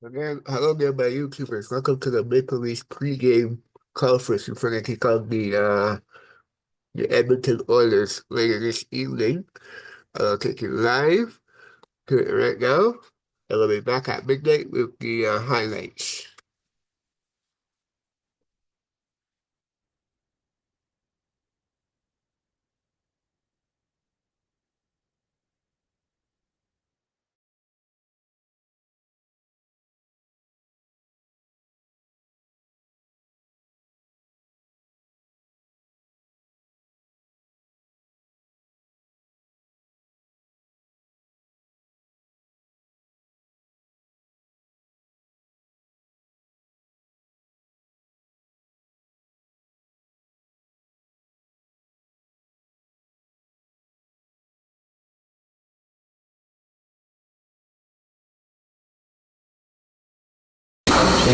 Again, hello there, my YouTubers. Welcome to the Maple Leafs pregame conference. We're going to kick on the Edmonton Oilers later this evening. I'll take you live to it right now, and we'll be back at midnight with the highlights.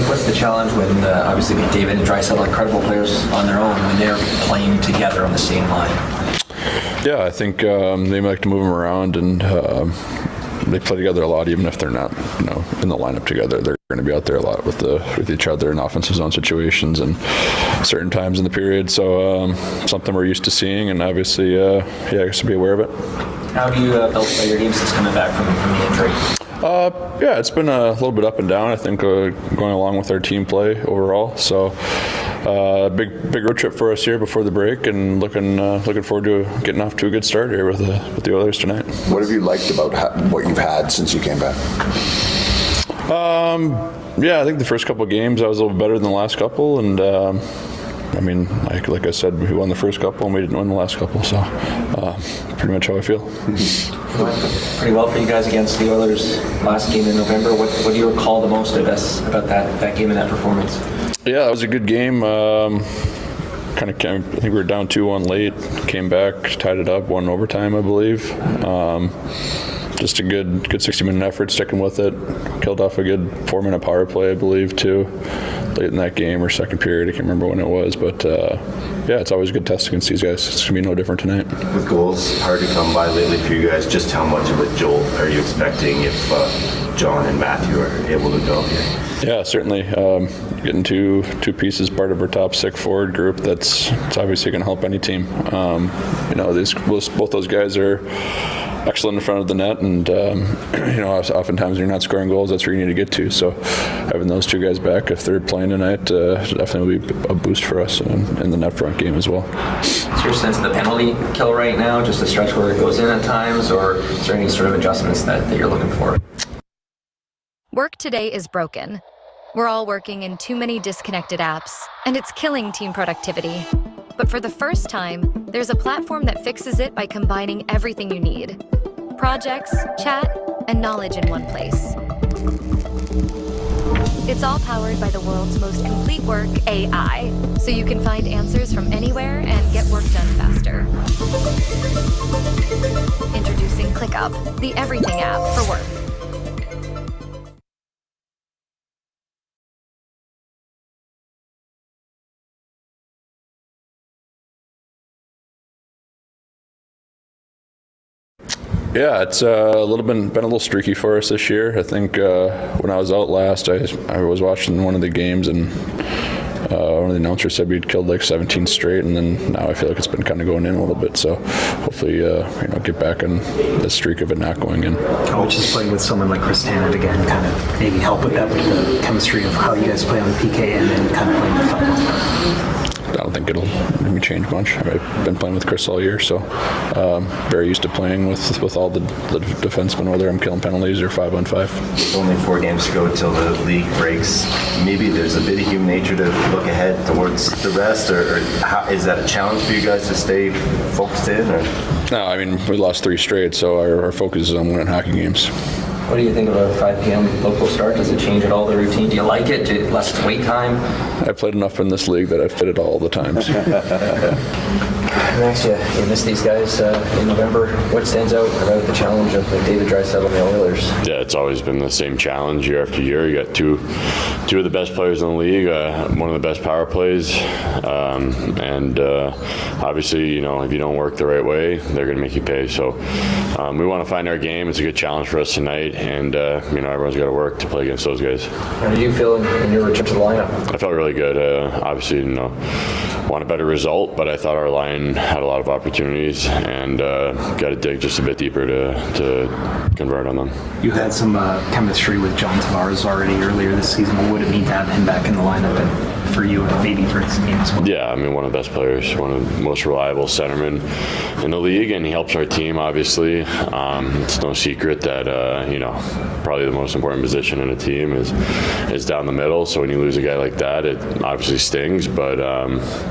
What's the challenge when obviously McDavid and Draisaitl are incredible players on their own when they're playing together on the same line? Yeah, I think they like to move them around, and they play together a lot, even if they're not, in the lineup together. They're going to be out there a lot with each other in offensive zone situations and certain times in the period. So something we're used to seeing, and obviously, I guess to be aware of it. How have you felt about your game since coming back from the injury? Yeah, it's been a little bit up and down, I think, going along with our team play overall. So big road trip for us here before the break, and looking forward to getting off to a good start here with the Oilers tonight. What have you liked about what you've had since you came back? Yeah, I think the first couple of games I was a little better than the last couple, and like I said, we won the first couple and we didn't win the last couple, so pretty much how I feel. Pretty well for you guys against the Oilers last game in November. What do you recall the most about that game and that performance? Yeah, it was a good game. I think we were down 2-1 late, came back, tied it up, won overtime, I believe. Just a good 60-minute effort, sticking with it. Killed off a good 4-minute power play, I believe, too, late in that game or second period. I can't remember when it was, but yeah, it's always a good test against these guys. It's going to be no different tonight. With goals hard to come by lately for you guys, just how much of a jolt are you expecting if John and Matthew are able to go here? Yeah, certainly. Getting two pieces, part of our top six forward group, it's obviously going to help any team. Both those guys are excellent in front of the net, and oftentimes when you're not scoring goals, that's where you need to get to. So having those two guys back, if they're playing tonight, definitely will be a boost for us in the net front game as well. What's your sense of the penalty kill right now? Just a stretch where it goes in at times, or is there any sort of adjustments that you're looking for? Work today is broken. We're all working in too many disconnected apps, and it's killing team productivity. But for the first time, there's a platform that fixes it by combining everything you need. Projects, chat, and knowledge in one place. It's all powered by the world's most complete work AI, so you can find answers from anywhere and get work done faster. Introducing ClickUp, the everything app for work. Yeah, it's been a little streaky for us this year. I think when I was out last, I was watching one of the games, and one of the announcers said we'd killed like 17 straight, and then now I feel like it's been kind of going in a little bit. So hopefully, get back on the streak of it not going in. Coach is playing with someone like Chris Tanev again, kind of maybe help with that, with the chemistry of how you guys play on the PK and then kind of playing the 5-on-5. I don't think it'll maybe change much. I've been playing with Chris all year, so very used to playing with all the defensemen, whether I'm killing penalties or 5-on-5. Only 4 games to go till the league breaks. Maybe there's a bit of human nature to look ahead towards the rest, or is that a challenge for you guys to stay focused in? Or? No, we lost 3 straight, so our focus is on winning hockey games. What do you think about a 5 p.m. local start? Does it change at all the routine? Do you like it? Less wait time? I've played enough in this league that I've fit it all the times. Max, you missed these guys in November. What stands out about the challenge of David Draisaitl and the Oilers? Yeah, it's always been the same challenge year after year. You got two of the best players in the league, one of the best power plays, and obviously, if you don't work the right way, they're going to make you pay. So we want to find our game. It's a good challenge for us tonight, and everyone's got to work to play against those guys. How do you feel in your return to the lineup? I felt really good. Obviously, want a better result, but I thought our line had a lot of opportunities, and got to dig just a bit deeper to convert on them. You had some chemistry with John Tavares already earlier this season. What would it mean to have him back in the lineup and for you and maybe for his game as well? Yeah, one of the best players, one of the most reliable centermen in the league, and he helps our team, obviously. It's no secret that, probably the most important position in a team is down the middle. So when you lose a guy like that, it obviously stings. But,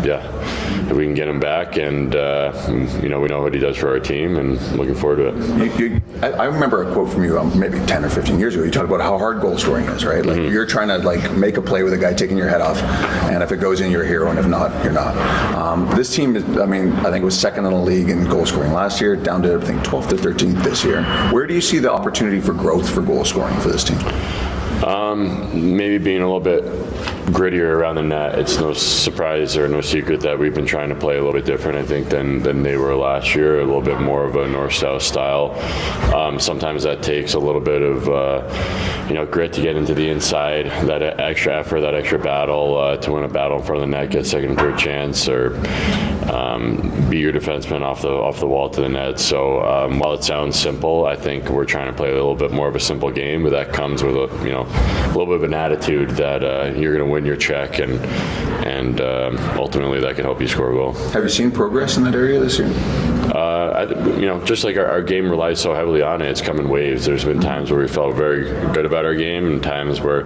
if we can get him back, and, we know what he does for our team, and looking forward to it. I remember a quote from you maybe 10 or 15 years ago. You talked about how hard goal scoring is, right? Like you're trying to make a play with a guy taking your head off, and if it goes in, you're a hero, and if not, you're not. This team is, I think it was second in the league in goal scoring last year, down to 12th to 13th this year. Where do you see the opportunity for growth for goal scoring for this team? Maybe being a little bit grittier around the net. It's no surprise or no secret that we've been trying to play a little bit different, I think, than they were last year. A little bit more of a north-south style. Sometimes that takes a little bit of grit to get into the inside, that extra effort, that extra battle to win a battle in front of the net, get second and third chance, or beat your defenseman off the wall to the net. So while it sounds simple, I think we're trying to play a little bit more of a simple game, but that comes with a little bit of an attitude that you're going to win your check, and ultimately that can help you score a goal. Have you seen progress in that area this year? Just like our game relies so heavily on it, it's come in waves. There's been times where we felt very good about our game, and times where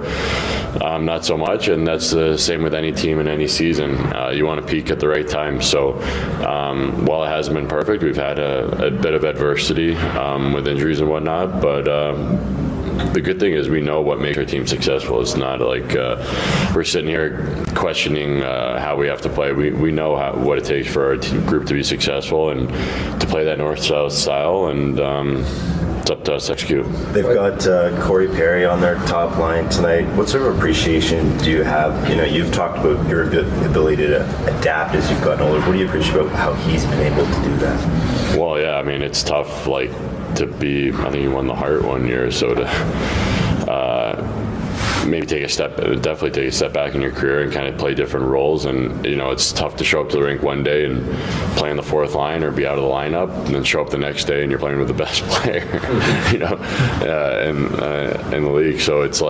not so much, and that's the same with any team in any season. You want to peak at the right time. So while it hasn't been perfect, we've had a bit of adversity with injuries and whatnot, but the good thing is we know what makes our team successful. It's not like we're sitting here questioning how we have to play. We know what it takes for our group to be successful and to play that north-south style, and it's up to us to execute. They've got Corey Perry on their top line tonight. What sort of appreciation do you have? You've talked about your ability to adapt as you've gotten older. What do you appreciate about how he's been able to do that? Well, yeah, it's tough, to be, I think he won the Hart one year, so to maybe definitely take a step back in your career and kind of play different roles. And it's tough to show up to the rink one day and play on the fourth line or be out of the lineup, and then show up the next day and you're playing with the best player in the league. So it's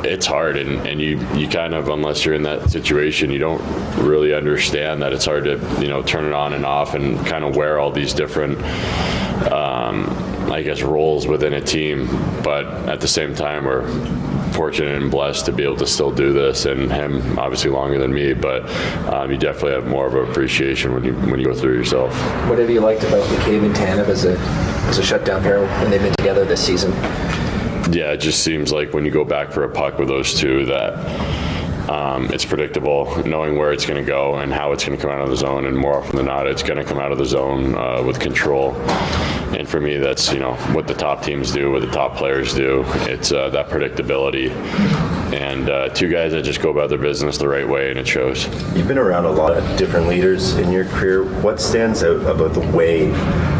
it's hard, and you kind of, unless you're in that situation, you don't really understand that it's hard to turn it on and off and kind of wear all these different roles within a team. But at the same time, we're fortunate and blessed to be able to still do this, and him obviously longer than me, but you definitely have more of an appreciation when you go through yourself. What have you liked about McCabe and Tanev as a shutdown pair when they've been together this season? Yeah, it just seems like when you go back for a puck with those two that it's predictable, knowing where it's going to go and how it's going to come out of the zone, and more often than not, it's going to come out of the zone with control. And for me, that's what the top teams do, what the top players do. It's that predictability, and two guys that just go about their business the right way, and it shows. You've been around a lot of different leaders in your career. What stands out about the way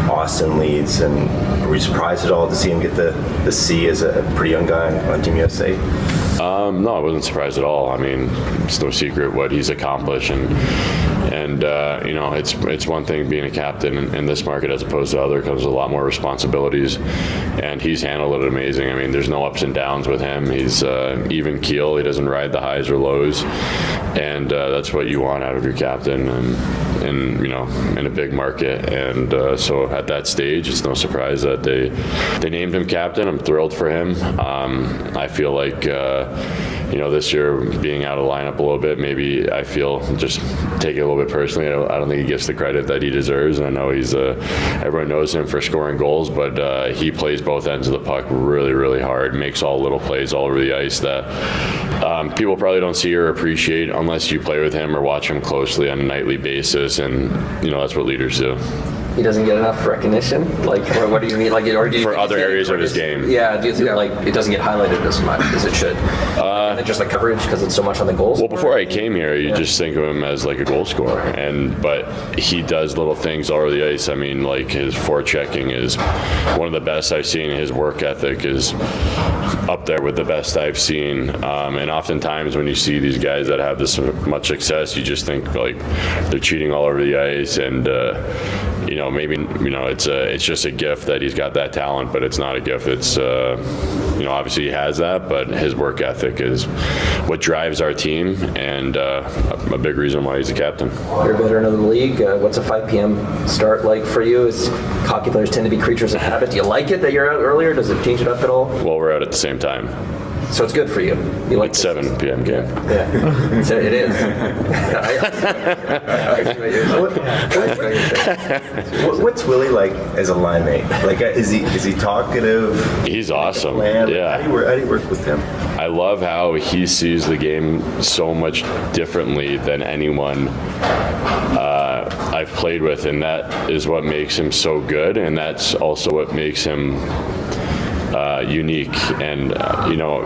Austin leads, and were you surprised at all to see him get the C as a pretty young guy on Team USA? No, I wasn't surprised at all. It's no secret what he's accomplished, and it's one thing being a captain in this market as opposed to other. Comes a lot more responsibilities, and he's handled it amazing. There's no ups and downs with him. He's even keel. He doesn't ride the highs or lows, and that's what you want out of your captain, and in a big market. And so at that stage, it's no surprise that they named him captain. I'm thrilled for him. I feel like this year being out of lineup a little bit, maybe I feel just take it a little bit personally. I don't think he gets the credit that he deserves, and I know he's everyone knows him for scoring goals, but he plays both ends of the puck really, really hard, makes all little plays all over the ice that people probably don't see or appreciate unless you play with him or watch him closely on a nightly basis, and that's what leaders do. He doesn't get enough recognition? Like, or what do you mean? Like, or do you for other areas of his game? Yeah, do you think like it doesn't get highlighted as much as it should? And just like coverage because it's so much on the goals? Well, before I came here, you just think of him as like a goal scorer, but he does little things all over the ice. I mean, like his forechecking is one of the best I've seen. His work ethic is up there with the best I've seen. And oftentimes when you see these guys that have this much success, you just think like they're cheating all over the ice, and maybe it's just a gift that he's got that talent, but it's not a gift. It's obviously he has that, but his work ethic is what drives our team, and a big reason why he's the captain. You're a veteran of the league. What's a 5 p.m. start like for you? As hockey players tend to be creatures of habit. Do you like it that you're out earlier? Does it change it up at all? Well, we're out at the same time. So it's good for you. You like it's 7 p.m. game. Yeah, so it is. What's Willie like as a line mate? Like, is he talkative? He's awesome. Yeah. How do you work with him? I love how he sees the game so much differently than anyone I've played with, and that is what makes him so good, and that's also what makes him unique. And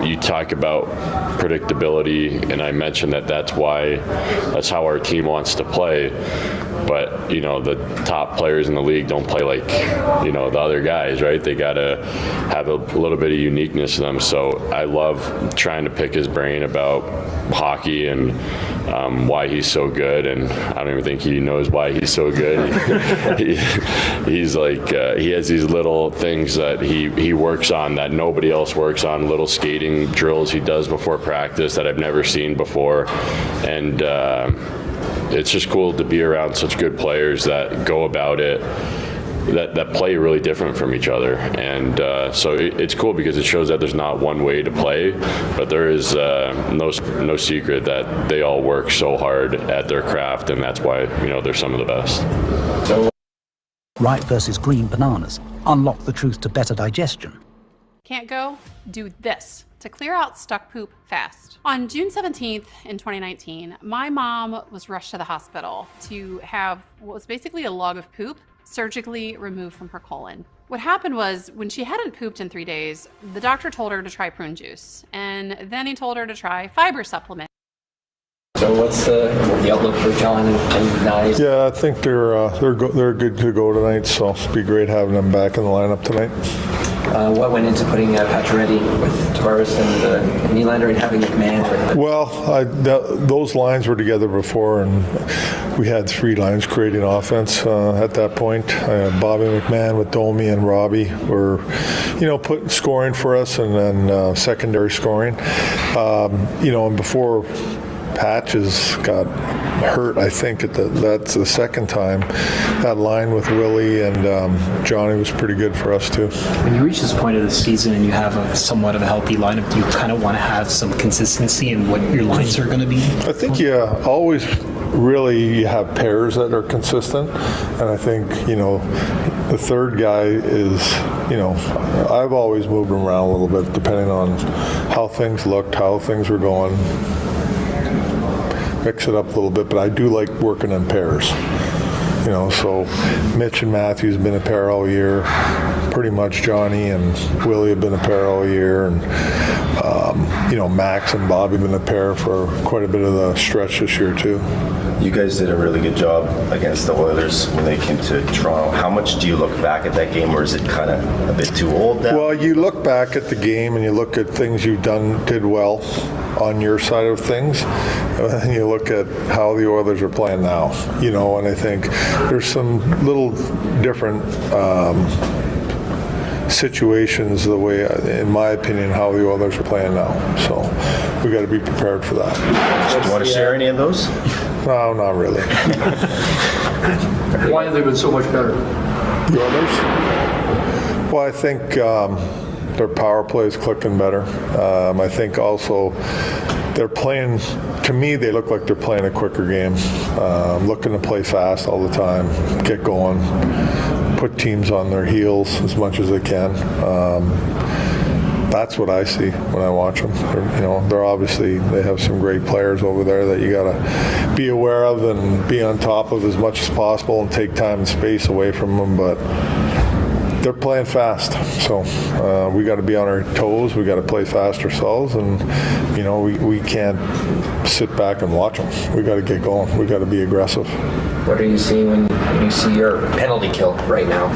you talk about predictability, and I mentioned that's how our team wants to play, but the top players in the league don't play like the other guys, right? They gotta have a little bit of uniqueness to them. So I love trying to pick his brain about hockey and why he's so good, and I don't even think he knows why he's so good. He's like he has these little things that he works on that nobody else works on, little skating drills he does before practice that I've never seen before, and it's just cool to be around such good players that go about it that play really different from each other, and so it's cool because it shows that there's not one way to play, but there is no secret that they all work so hard at their craft, and that's why they're some of the best. Right versus green bananas. Unlock the truth to better digestion. Can't go? Do this to clear out stuck poop fast. On June 17th in 2019, my mom was rushed to the hospital to have what was basically a log of poop surgically removed from her colon. What happened was, when she hadn't pooped in 3 days, the doctor told her to try prune juice, and then he told her to try fiber supplement. So what's the outlook for John and Nye? Yeah, I think they're good to go tonight, so it'd be great having them back in the lineup tonight. What went into putting Pacioretty with Tavares and Nylander and having McMahon? Well, those lines were together before, and we had 3 lines creating offense at that point. Bobby McMahon with Domi and Robbie were, put scoring for us, and then secondary scoring. And before Patches got hurt, I think that's the second time. That line with Willie and Johnny was pretty good for us too. When you reach this point of the season and you have somewhat of a healthy lineup, do you kind of want to have some consistency in what your lines are going to be? I think you always really have pairs that are consistent, and I think the third guy is I've always moved him around a little bit depending on how things looked, how things were going. Mix it up a little bit, but I do like working in pairs. So Mitch and Matthews have been a pair all year. Pretty much Johnny and Willie have been a pair all year, and Max and Bobby have been a pair for quite a bit of the stretch this year too. You guys did a really good job against the Oilers when they came to Toronto. How much do you look back at that game, or is it kind of a bit too old now? Well, you look back at the game and you look at things you did well on your side of things, and you look at how the Oilers are playing now, and I think there's some little different situations the way, in my opinion, how the Oilers are playing now. So we got to be prepared for that. Do you want to share any of those? No, not really. Why have they been so much better? The Oilers? Well, I think their power play is clicking better. I think also they're playing, to me, they look like they're playing a quicker game, looking to play fast all the time, get going, put teams on their heels as much as they can. That's what I see when I watch them. They're obviously, they have some great players over there that you got to be aware of and be on top of as much as possible and take time and space away from them. But they're playing fast, so we got to be on our toes. We got to play fast ourselves, and we can't sit back and watch them. We got to get going. We got to be aggressive. What are you seeing when you see your penalty kill right now?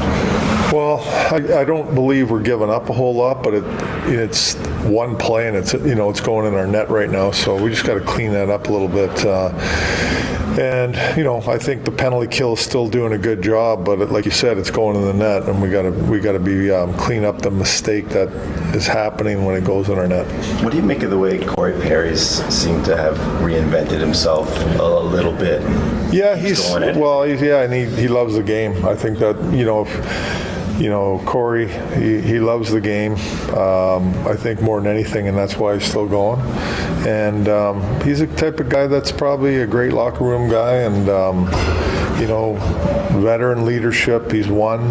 Well, I don't believe we're giving up a whole lot, but it's one play and it's going in our net right now, so we just got to clean that up a little bit. And I think the penalty kill is still doing a good job, but like you said, it's going in the net, and we got to be clean up the mistake that is happening when it goes in our net. What do you make of the way Corey Perry's seemed to have reinvented himself a little bit? Yeah, and he loves the game. I think that Corey, he loves the game, I think more than anything, and that's why he's still going. And he's the type of guy that's probably a great locker room guy, and, veteran leadership, he's won.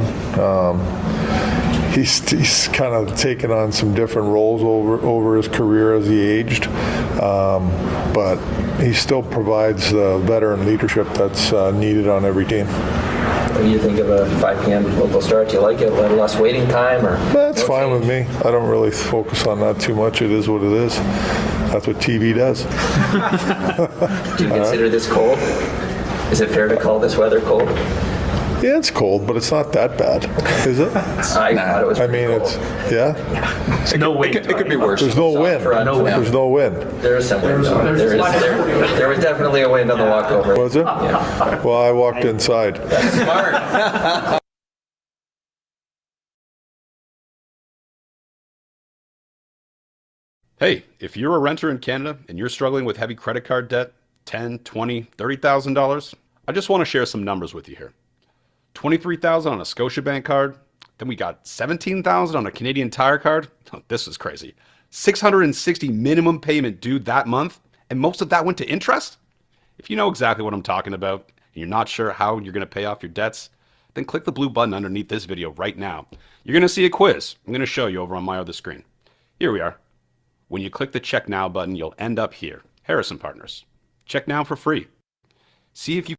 He's kind of taken on some different roles over his career as he aged, but he still provides the veteran leadership that's needed on every team. What do you think of a 5 p.m. local start? Do you like it? A little less waiting time? That's fine with me. I don't really focus on that too much. It is what it is. That's what TV does. Do you consider this cold? Is it fair to call this weather cold? Yeah, it's cold, but it's not that bad, is it? I thought it was cold. It's, yeah? No wind. It could be worse. There's no wind. There's no wind. There is some wind. There was definitely a wind on the walkover. Was it? Yeah. Well, I walked inside. That's smart. Hey, if you're a renter in Canada and you're struggling with heavy credit card debt, $10,000, $20,000, $30,000, I just want to share some numbers with you here. $23,000 on a Scotiabank card, then we got $17,000 on a Canadian Tire card. Oh, this is crazy. $660 minimum payment due that month, and most of that went to interest? If you know exactly what I'm talking about, and you're not sure how you're going to pay off your debts, then click the blue button underneath this video right now. You're going to see a quiz I'm going to show you over on my other screen. Here we are. When you click the Check Now button, you'll end up here. Harrison Partners. Check now for free. See if you